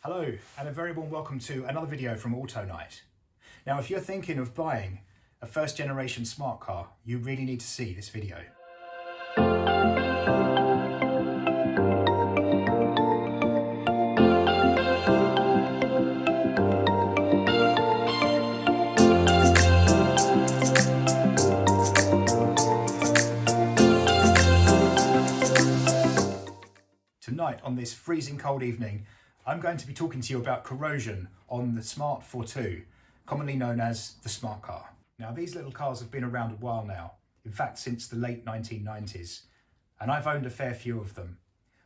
Hello, and a very warm welcome to another video from Auto Night. Now, if you're thinking of buying a first generation smart car, you really need to see this video. Tonight, on this freezing cold evening, I'm going to be talking to you about corrosion on the smart Fortwo, commonly known as the smart car. Now, these little cars have been around a while now, in fact since the late 1990s, and I've owned a fair few of them.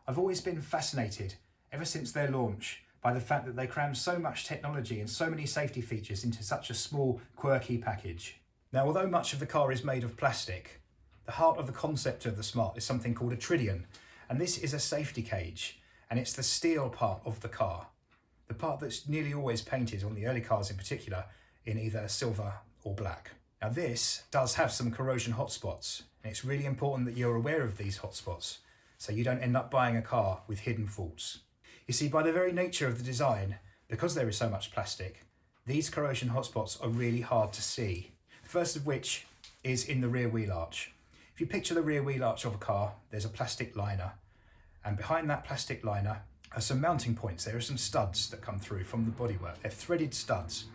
I've always been fascinated, ever since their launch, by the fact that they cram so much technology and so many safety features into such a small, quirky package. Now, although much of the car is made of plastic, the heart of the concept of the smart is something called a Tridion, and this is a safety cage. And it's the steel part of the car, the part that's nearly always painted, on the early cars in particular, in either silver or black. Now this does have some corrosion hotspots, and it's really important that you're aware of these hotspots so you don't end up buying a car with hidden faults. You see, by the very nature of the design, because there is so much plastic, these corrosion hotspots are really hard to see. The first of which is in the rear wheel arch. If you picture the rear wheel arch of a car, there's a plastic liner. And behind that plastic liner are some mounting points. There are some studs that come through from the bodywork. They're threaded studs.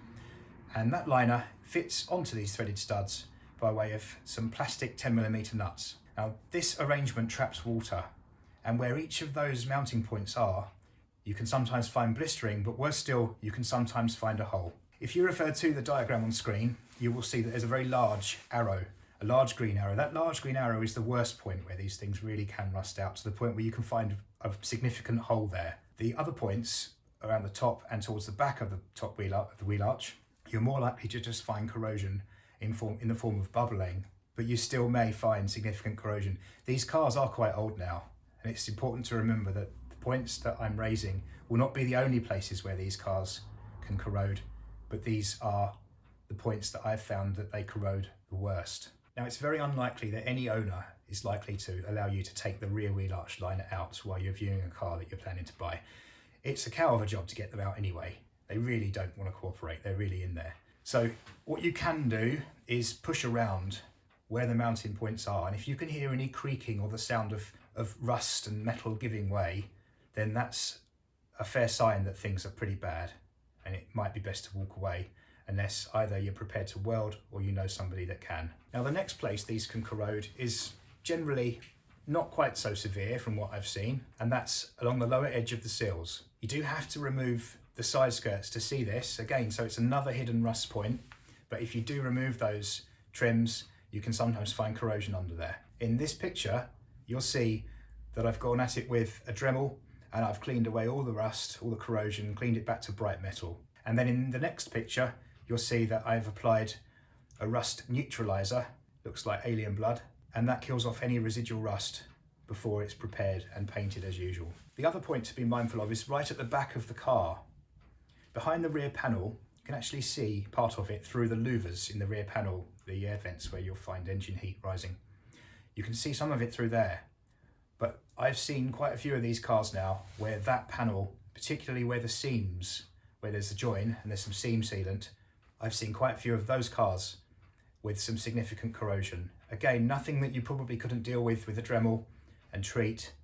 And that liner fits onto these threaded studs by way of some plastic 10mm nuts. Now, this arrangement traps water. And where each of those mounting points are, you can sometimes find blistering, but worse still, you can sometimes find a hole. If you refer to the diagram on screen, you will see that there's a very large arrow. A large green arrow. That large green arrow is the worst point where these things really can rust out, to the point where you can find a significant hole there. The other points around the top and towards the back of the top wheel of the wheel arch, you're more likely to just find corrosion in the form of bubbling, but you still may find significant corrosion. These cars are quite old now, and it's important to remember that the points that I'm raising will not be the only places where these cars can corrode, but these are the points that I've found that they corrode the worst. Now, it's very unlikely that any owner is likely to allow you to take the rear wheel arch liner out while you're viewing a car that you're planning to buy. It's a cow of a job to get them out anyway. They really don't want to cooperate. They're really in there. So what you can do is push around where the mounting points are, and if you can hear any creaking or the sound of rust and metal giving way, then that's a fair sign that things are pretty bad, and it might be best to walk away, unless either you're prepared to weld or you know somebody that can. Now, the next place these can corrode is generally not quite so severe from what I've seen, and that's along the lower edge of the sills. You do have to remove the side skirts to see this, again, so it's another hidden rust point, but if you do remove those trims, you can sometimes find corrosion under there. In this picture, you'll see that I've gone at it with a Dremel, and I've cleaned away all the rust, all the corrosion, cleaned it back to bright metal. And then in the next picture, you'll see that I've applied a rust neutralizer, looks like alien blood, and that kills off any residual rust before it's prepared and painted as usual. The other point to be mindful of is right at the back of the car. Behind the rear panel, you can actually see part of it through the louvers in the rear panel, the air vents where you'll find engine heat rising. You can see some of it through there, but I've seen quite a few of these cars now where that panel, particularly where the seams, where there's a join and there's some seam sealant, I've seen quite a few of those cars with some significant corrosion. Again, nothing that you probably couldn't deal with a Dremel and treat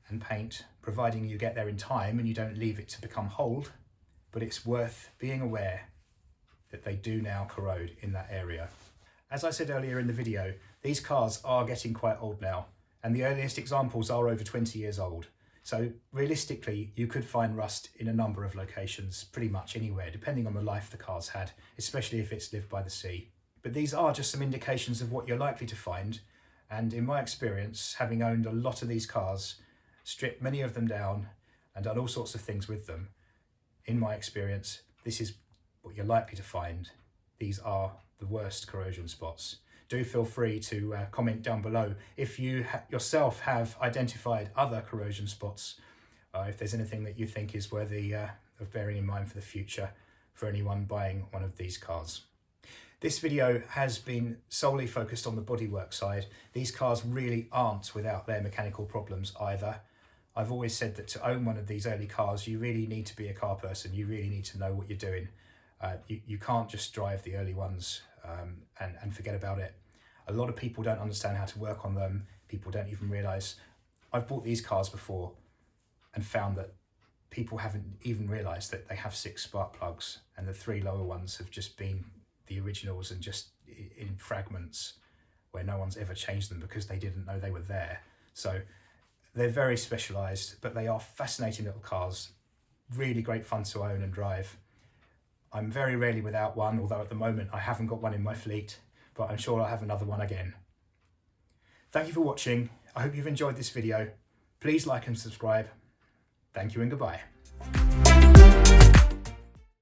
and paint, providing you get there in time and you don't leave it to become hold, but it's worth being aware that they do now corrode in that area. As I said earlier in the video, these cars are getting quite old now, and the earliest examples are over 20 years old. So realistically, you could find rust in a number of locations, pretty much anywhere, depending on the life the car's had, especially if it's lived by the sea. But these are just some indications of what you're likely to find. And in my experience, having owned a lot of these cars, stripped many of them down and done all sorts of things with them, in my experience, this is what you're likely to find. These are the worst corrosion spots. Do feel free to comment down below if you yourself have identified other corrosion spots, if there's anything that you think is worthy of bearing in mind for the future for anyone buying one of these cars. This video has been solely focused on the bodywork side. These cars really aren't without their mechanical problems either. I've always said that to own one of these early cars, you really need to be a car person. You really need to know what you're doing. You can't just drive the early ones and forget about it. A lot of people don't understand how to work on them. People don't even realise. I've bought these cars before and found that people haven't even realised that they have 6 spark plugs, and the 3 lower ones have just been the originals and just in fragments where no one's ever changed them because they didn't know they were there. So they're very specialised, but they are fascinating little cars, really great fun to own and drive. I'm very rarely without one, although at the moment I haven't got one in my fleet, but I'm sure I'll have another one again. Thank you for watching. I hope you've enjoyed this video. Please like and subscribe. Thank you and goodbye.